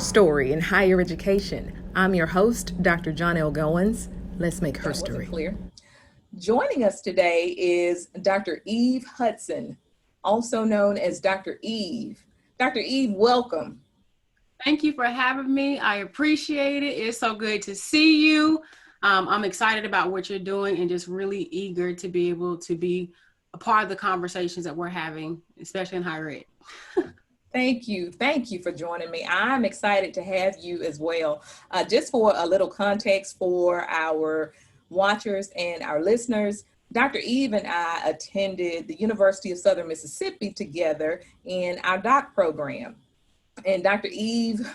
HERstory in higher education. I'm your host, Dr. Johnell Goins. Let's make That wasn't HERstory. clear. Joining us today is Dr. Eve Hudson, also known as Dr. Eve. Dr. Eve, welcome. Thank you for having me. I appreciate it. It's so good to see you. I'm excited about what you're doing and just really eager to be able to be a part of the conversations that we're having, especially in higher ed. Thank you. Thank you for joining me. I'm excited to have you as well. Just for a little context for our watchers and our listeners, Dr. Eve and I attended the University of Southern Mississippi together in our doc program. And Dr. Eve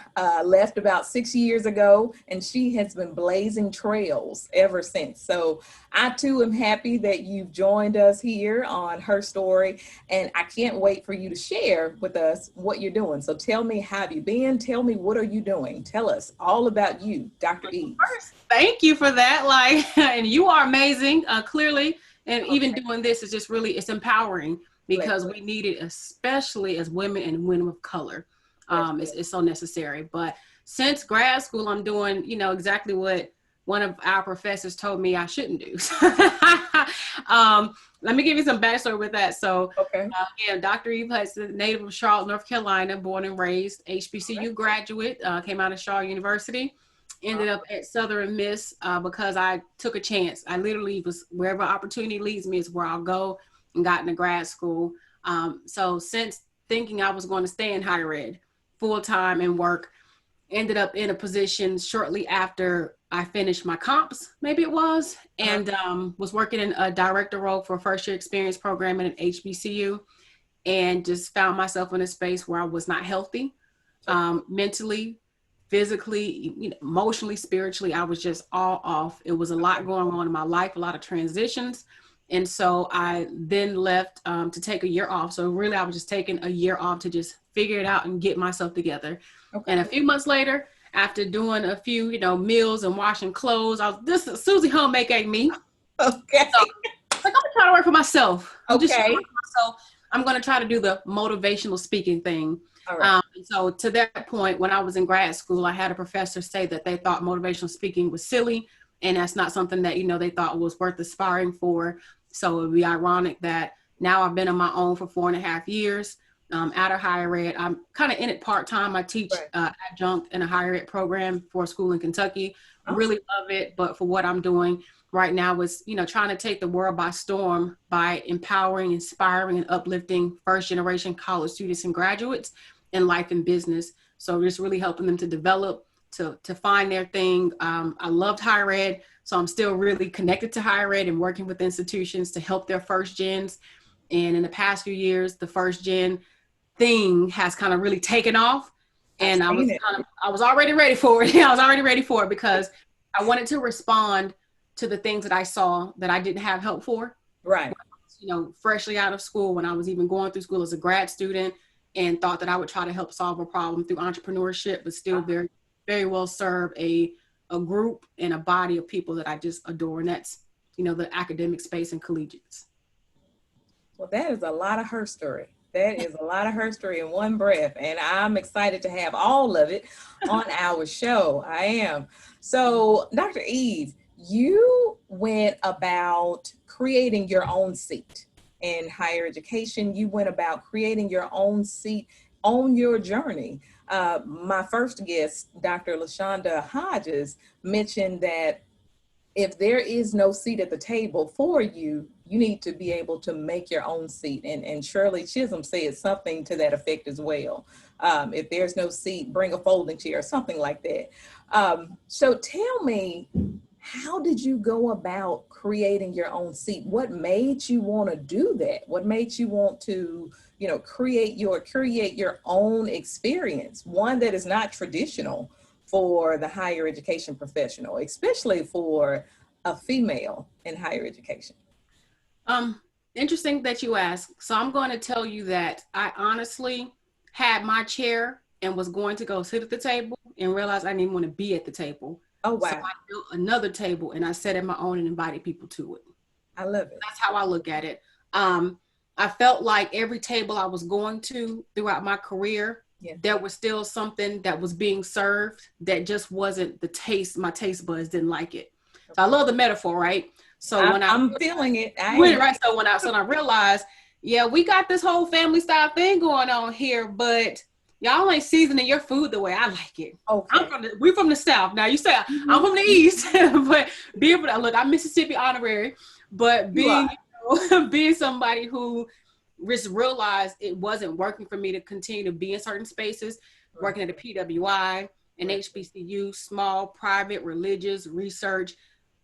left about 6 years ago, and she has been blazing trails ever since. So I too am happy that you've joined us here on HERstory, and I can't wait for you to share with us what you're doing. So tell me, how have you been? Tell me, what are you doing? Tell us all about you, Dr. Eve. First, thank you for that. And you are amazing, clearly. And even doing this is just really, it's empowering because we need it, especially as women and women of color. It's so necessary. But since grad school, I'm doing, exactly what one of our professors told me I shouldn't do. Let me give you some backstory with that. So, again, Dr. Eve Hudson, native of Charlotte, North Carolina, born and raised, HBCU graduate, came out of Charlotte University, ended up at Southern Miss because I took a chance. I literally was, wherever opportunity leads me is where I'll go, and got into grad school. So since thinking I was going to stay in higher ed full-time and work, ended up in a position shortly after I finished my comps, maybe it was, and was working in a director role for a first year experience program at an HBCU, and just found myself in a space where I was not healthy, mentally, physically, emotionally, spiritually. I was just all off. It was a lot going on in my life, a lot of transitions. And so I then left to take a year off. So really, I was just taking a year off to just figure it out and get myself together. And a few months later, after doing a few, meals and washing clothes, this is Susie Homemaker ain't me. Okay. So, I'm gonna try to work for myself. I'm going to try to do the motivational speaking thing. All right. So to that point, when I was in grad school, I had a professor say that they thought motivational speaking was silly. And that's not something that, they thought was worth aspiring for. So it would be ironic that now I've been on my own for 4.5 years out of higher ed. I'm kind of in it part-time. I teach adjunct in a higher ed program for a school in Kentucky. Awesome. Really love it. But for what I'm doing right now is, trying to take the world by storm by empowering, inspiring, and uplifting first-generation college students and graduates in life and business. So just really helping them to develop, to find their thing. I loved higher ed, so I'm still really connected to higher ed and working with institutions to help their first gens. And in the past few years, the first gen thing has kind of really taken off. And I was already ready for it. I was already ready for it because I wanted to respond to the things that I saw that I didn't have help for. Right. Freshly out of school, when I was even going through school as a grad student, and thought that I would try to help solve a problem through entrepreneurship, but still very well serve a group and a body of people that I just adore. And that's, the academic space and collegiates. Well, that is a lot of HERstory. That is a lot of HERstory in one breath. And I'm excited to have all of it on our show. I am. So, Dr. Eve, you went about creating your own seat in higher education. You went about creating your own seat on your journey. My first guest, Dr. LaShonda Hodges, mentioned that if there is no seat at the table for you, you need to be able to make your own seat. And Shirley Chisholm said something to that effect as well. If there's no seat, bring a folding chair, something like that. So tell me, how did you go about creating your own seat? What made you want to do that? What made you want to, create your own experience, one that is not traditional for the higher education professional, especially for a female in higher education? Interesting that you ask. So I'm going to tell you that I honestly had my chair and was going to go sit at the table and realized I didn't even want to be at the table. Oh, wow. So I built another table and I sat at my own and invited people to it. I love it. That's how I look at it. I felt like every table I was going to throughout my career, there was still something that was being served that just wasn't the taste. My taste buds didn't like it. So I love the metaphor, right? So I'm feeling it. So when I realized, yeah, we got this whole family style thing going on here, but y'all ain't seasoning your food the way I like it. Okay. We're from the South. Now you say I'm from the East, but look, I'm Mississippi honorary, but being somebody who just realized it wasn't working for me to continue to be in certain spaces, working at a PWI, an HBCU, small, private, religious, research.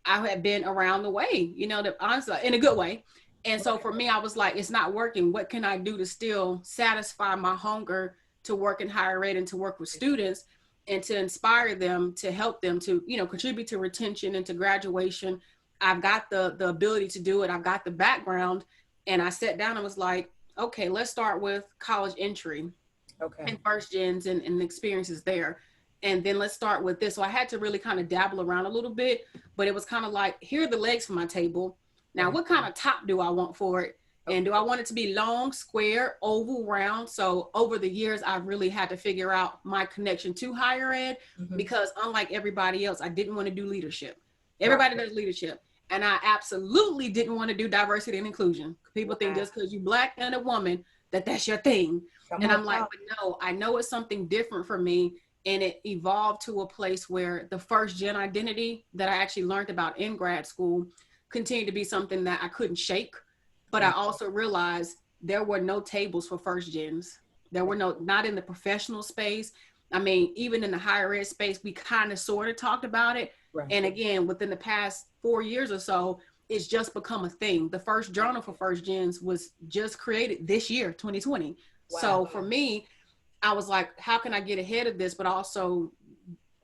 I had been around the way, honestly, in a good way. And so for me, I was like, it's not working. What can I do to still satisfy my hunger to work in higher ed and to work with students and to inspire them, to help them to, contribute to retention and to graduation. I've got the ability to do it. I've got the background. And I sat down and was like, okay, let's start with college entry and first gens and experiences there. And then let's start with this. So I had to really kind of dabble around a little bit, but it was kind of like, here are the legs for my table. Now, what kind of top do I want for it? And do I want it to be long, square, oval, round? So over the years, I've really had to figure out my connection to higher ed because unlike everybody else, I didn't want to do leadership. Everybody does leadership. And I absolutely didn't want to do diversity and inclusion. People think just because you're Black and a woman, that's your thing. I'm like, but no, I know it's something different for me. And it evolved to a place where the first gen identity that I actually learned about in grad school continued to be something that I couldn't shake. But I also realized there were no tables for first gens. There were not in the professional space. I mean, even in the higher ed space, we kind of sort of talked about it. And again, within the past 4 years or so, it's just become a thing. The first journal for first gens was just created this year, 2020. So for me, I was like, how can I get ahead of this, but also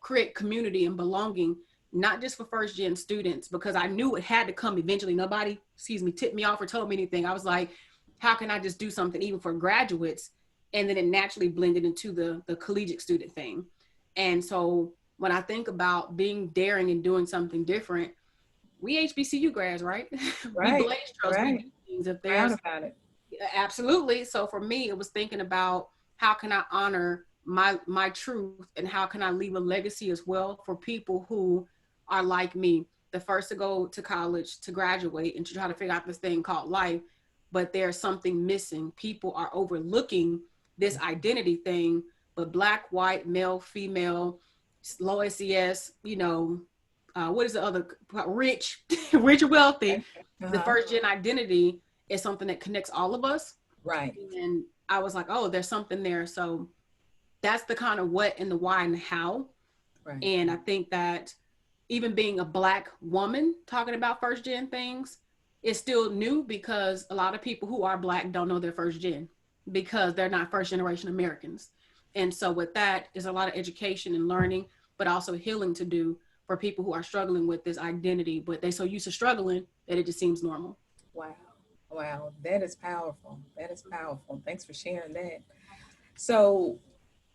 create community and belonging, not just for first gen students, because I knew it had to come eventually. Nobody, tipped me off or told me anything. I was like, how can I just do something even for graduates? And then it naturally blended into the collegiate student thing. And so when I think about being daring and doing something different, we HBCU grads, right? We blaze trails, we do things if there's about it. Absolutely. So for me, it was thinking about how can I honor my truth and how can I leave a legacy as well for people who are like me, the first to go to college, to graduate and to try to figure out this thing called life, but there's something missing. People are overlooking this identity thing, but Black, white, male, female, low SES, what is the other, rich, rich or wealthy, the first gen identity is something that connects all of us. Right. And I was like, oh, there's something there. So that's the kind of what and the why and the how. Right. And I think that even being a Black woman talking about first gen things is still new because a lot of people who are Black don't know they're first gen because they're not first generation Americans. And so with that is a lot of education and learning, but also healing to do for people who are struggling with this identity, but they're so used to struggling that it just seems normal. Wow. That is powerful. Thanks for sharing that. So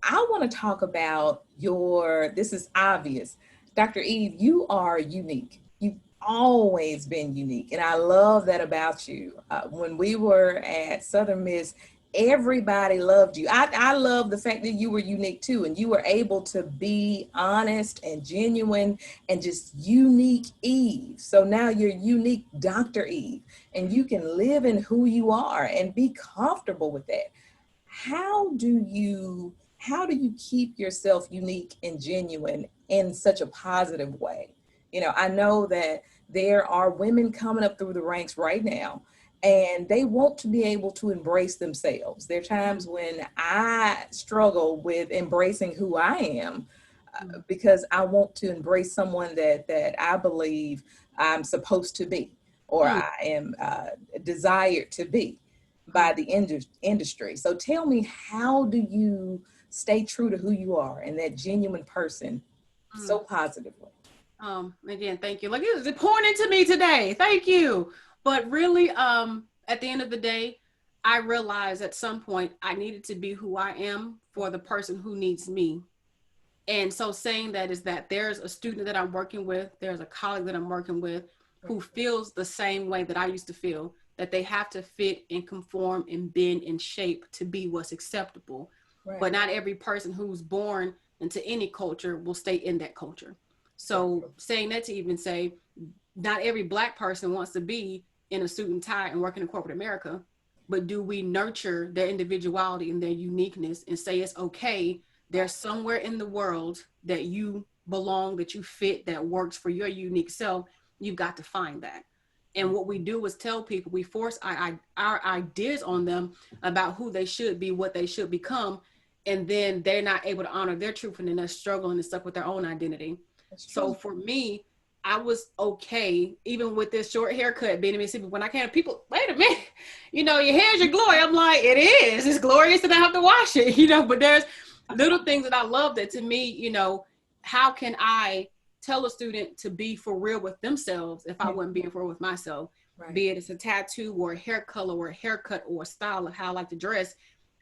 I want to talk about this is obvious. Dr. Eve, you are unique. You've always been unique. And I love that about you. When we were at Southern Miss, everybody loved you. I love the fact that you were unique too. And you were able to be honest and genuine and just unique Eve. So now you're unique Dr. Eve and you can live in who you are and be comfortable with that. How do you keep yourself unique and genuine in such a positive way? I know that there are women coming up through the ranks right now, and they want to be able to embrace themselves. There are times when I struggle with embracing who I am because I want to embrace someone that I believe I'm supposed to be, or I am desired to be by the industry. So tell me, how do you stay true to who you are and that genuine person so positively? Again, thank you. Like, it was pouring into me today. Thank you. But really, at the end of the day, I realized at some point I needed to be who I am for the person who needs me. And so saying that is that there's a student that I'm working with, there's a colleague that I'm working with who feels the same way that I used to feel, that they have to fit and conform and bend and shape to be what's acceptable. but not every person who's born into any culture will stay in that culture. So saying that to even say, not every Black person wants to be in a suit and tie and work in corporate America, but do we nurture their individuality and their uniqueness and say it's okay, there's somewhere in the world that you belong, that you fit, that works for your unique self, you've got to find that. And what we do is tell people, we force our ideas on them about who they should be, what they should become, and then they're not able to honor their truth and then they're struggling and stuck with their own identity. So for me, I was okay, even with this short haircut being in Mississippi. When I came, people, wait a minute, you know, your hair's your glory. I'm like, it is. It's glorious and I have to wash it, you know, but there's little things that I love that to me, you know, how can I tell a student to be for real with themselves if I wasn't being for real with myself? Right. Be it it's a tattoo or a hair color or a haircut or a style of how I like to dress.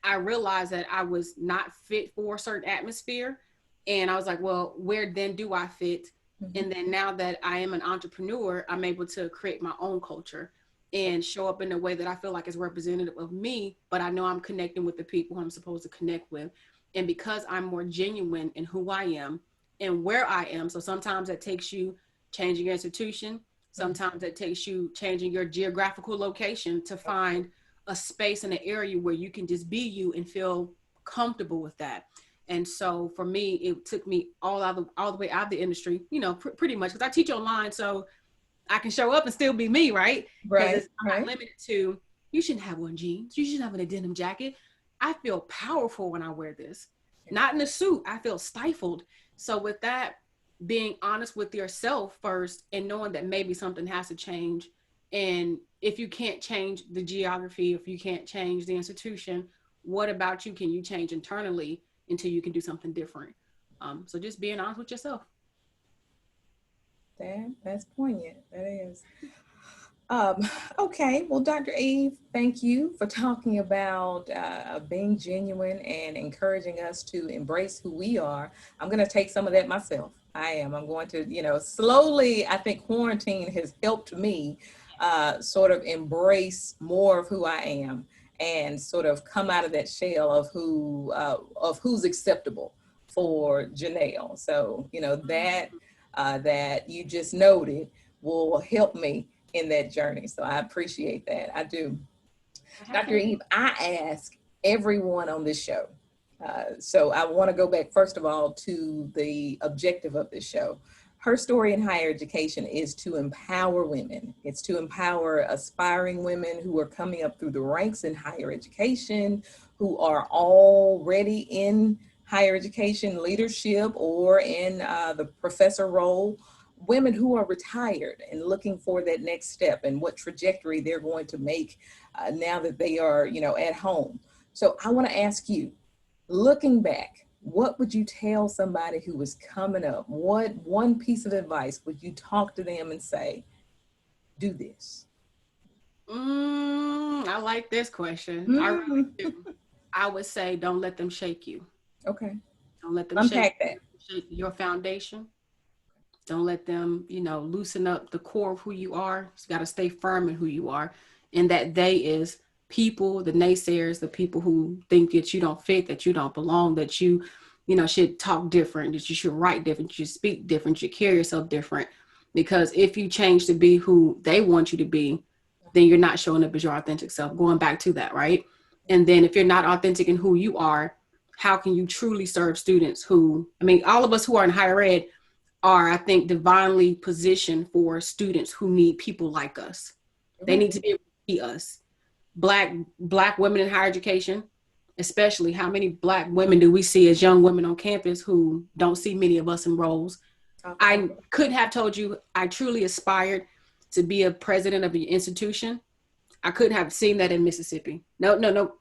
I realized that I was not fit for a certain atmosphere. And I was like, well, where then do I fit? And then now that I am an entrepreneur, I'm able to create my own culture and show up in a way that I feel like is representative of me, but I know I'm connecting with the people who I'm supposed to connect with. And because I'm more genuine in who I am and where I am, so sometimes that takes you changing your institution. Sometimes that takes you changing your geographical location to find a space in an area where you can just be you and feel comfortable with that. And so for me, it took me all the way out of the industry, you know, pretty much, because I teach online, so I can show up and still be me, right? Right. I'm not limited to, you shouldn't have on jeans, you shouldn't have a denim jacket. I feel powerful when I wear this. Not in a suit, I feel stifled. So with that, being honest with yourself first and knowing that maybe something has to change. And if you can't change the geography, if you can't change the institution, what about you can you change internally until you can do something different? So just being honest with yourself. That's poignant. That is. Okay, well, Dr. Eve, thank you for talking about being genuine and encouraging us to embrace who we are. I'm going to take some of that myself. I'm going to, you know, slowly, I think quarantine has helped me sort of embrace more of who I am and sort of come out of that shell of who's acceptable for Johnell. So, you know, that you just noted will help me in that journey. So I appreciate that. I do. Dr. Eve, I ask everyone on this show. So I want to go back, first of all, to the objective of this show. HERstory in higher education is to empower women. It's to empower aspiring women who are coming up through the ranks in higher education, who are already in higher education leadership or in the professor role, women who are retired and looking for that next step and what trajectory they're going to make now that they are, you know, at home. So I want to ask you, looking back, what would you tell somebody who was coming up? What one piece of advice would you talk to them and say, do this? I like this question. I really do. I would say, don't let them shake you. Okay. Don't let them shake your foundation. Don't let them, you know, loosen up the core of who you are. You got to stay firm in who you are. And that they is people, the naysayers, the people who think that you don't fit, that you don't belong, that you know, should talk different, that you should write different, you should speak different, you should carry yourself different. Because if you change to be who they want you to be, then you're not showing up as your authentic self. Going back to that, right? And then if you're not authentic in who you are, how can you truly serve students who, I mean, all of us who are in higher ed are, I think, divinely positioned for students who need people like us. They need to be able to see us. Black women in higher education, especially, how many Black women do we see as young women on campus who don't see many of us in roles? Okay. I couldn't have told you I truly aspired to be a president of an institution. I couldn't have seen that in Mississippi. No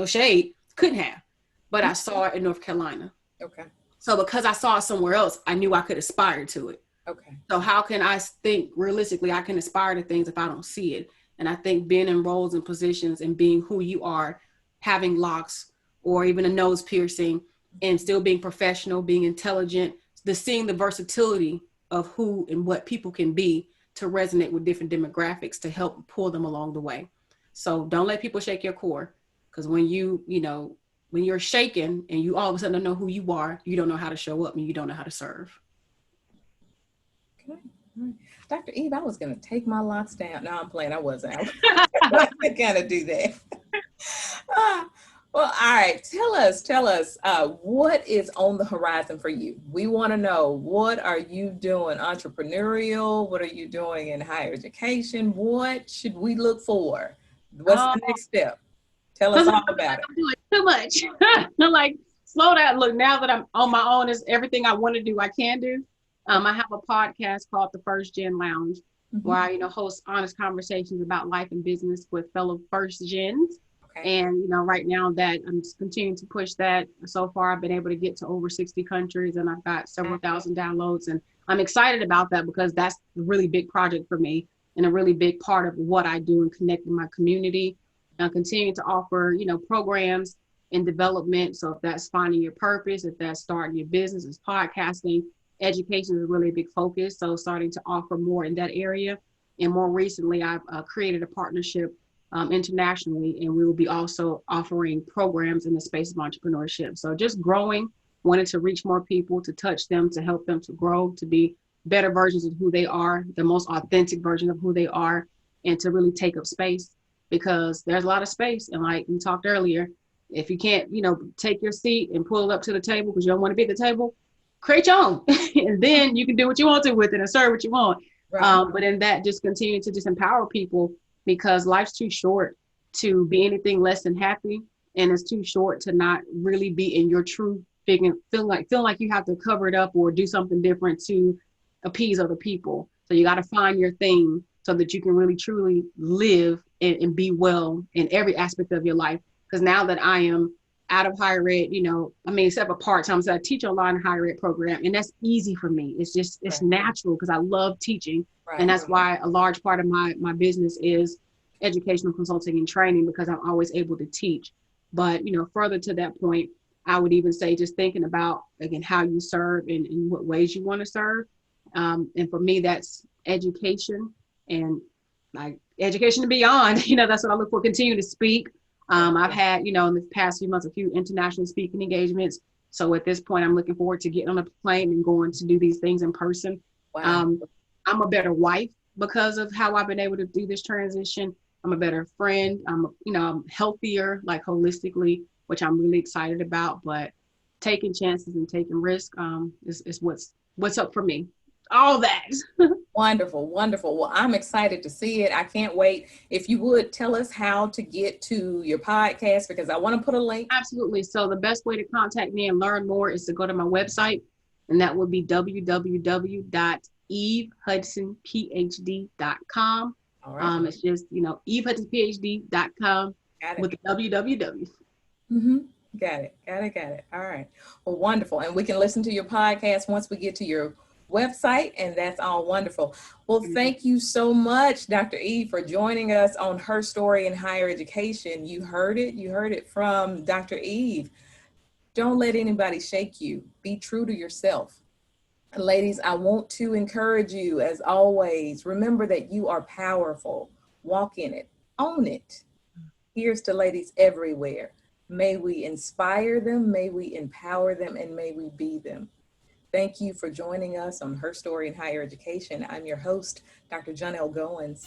shade. Couldn't have. But I saw it in North Carolina. Okay. So because I saw it somewhere else, I knew I could aspire to it. Okay. So how can I think realistically I can aspire to things if I don't see it? And I think being in roles and positions and being who you are, having locks or even a nose piercing and still being professional, being intelligent, seeing the versatility of who and what people can be to resonate with different demographics to help pull them along the way. So don't let people shake your core. Because when when you're shaken and you all of a sudden don't know who you are, you don't know how to show up and you don't know how to serve. Okay. Dr. Eve, I was going to take my locks down. No, I'm playing. I wasn't. I was going to do that. Well, all right. Tell us what is on the horizon for you? We want to know, what are you doing entrepreneurial? What are you doing in higher education? What should we look for? What's the next step? Tell us all about it. I'm doing too much. I'm like, slow down. Look, now that I'm on my own, is everything I want to do, I can do. I have a podcast called The First Gen Lounge, where I, host honest conversations about life and business with fellow first gens. Okay. And, right now that I'm just continuing to push that. So far, I've been able to get to over 60 countries and I've got several thousand downloads. And I'm excited about that because that's a really big project for me and a really big part of what I do in connecting my community. And continuing to offer, programs in development. So if that's finding your purpose, if that's starting your business, it's podcasting, education is really a big focus. So starting to offer more in that area. And more recently, I've created a partnership internationally, and we will be also offering programs in the space of entrepreneurship. So just growing, wanting to reach more people, to touch them, to help them to grow, to be better versions of who they are, the most authentic version of who they are, and to really take up space, because there's a lot of space. And like we talked earlier, if you can't, take your seat and pull it up to the table because you don't want to be at the table, create your own. And then you can do what you want to with it and serve what you want. Right. But in that, just continue to just empower people, because life's too short to be anything less than happy. And it's too short to not really be in your true feeling like you have to cover it up or do something different to appease other people. So you got to find your thing so that you can really truly live and be well in every aspect of your life. Because now that I am out of higher ed, except for part-time, so I teach online higher ed program, and that's easy for me. It's just, it's natural because I love teaching. Right. And that's why a large part of my business is educational consulting and training, because I'm always able to teach. But, further to that point, I would even say just thinking about, again, how you serve and in what ways you want to serve. And for me, that's education and like education and beyond. That's what I look for, continue to speak. I've had, in the past few months, a few international speaking engagements. So at this point, I'm looking forward to getting on a plane and going to do these things in person. Wow. I'm a better wife because of how I've been able to do this transition. I'm a better friend. I'm healthier, like holistically, which I'm really excited about. But taking chances and taking risk is what's up for me. All that. Wonderful, wonderful. Well, I'm excited to see it. I can't wait. If you would tell us how to get to your podcast, because I want to put a link. Absolutely. So the best way to contact me and learn more is to go to my website, and that would be www.evehudsonphd.com. All right. It's just, evehudsonphd.com with the www. Mm-hmm. Got it. All right. Well, wonderful. And we can listen to your podcast once we get to your website, and that's all wonderful. Well, thank you so much, Dr. Eve, for joining us on Her Story in Higher Education. You heard it from Dr. Eve. Don't let anybody shake you. Be true to yourself. Ladies, I want to encourage you, as always, remember that you are powerful. Walk in it. Own it. Here's to ladies everywhere. May we inspire them, may we empower them, and may we be them. Thank you for joining us on Her Story in Higher Education. I'm your host, Dr. Johnell Goins.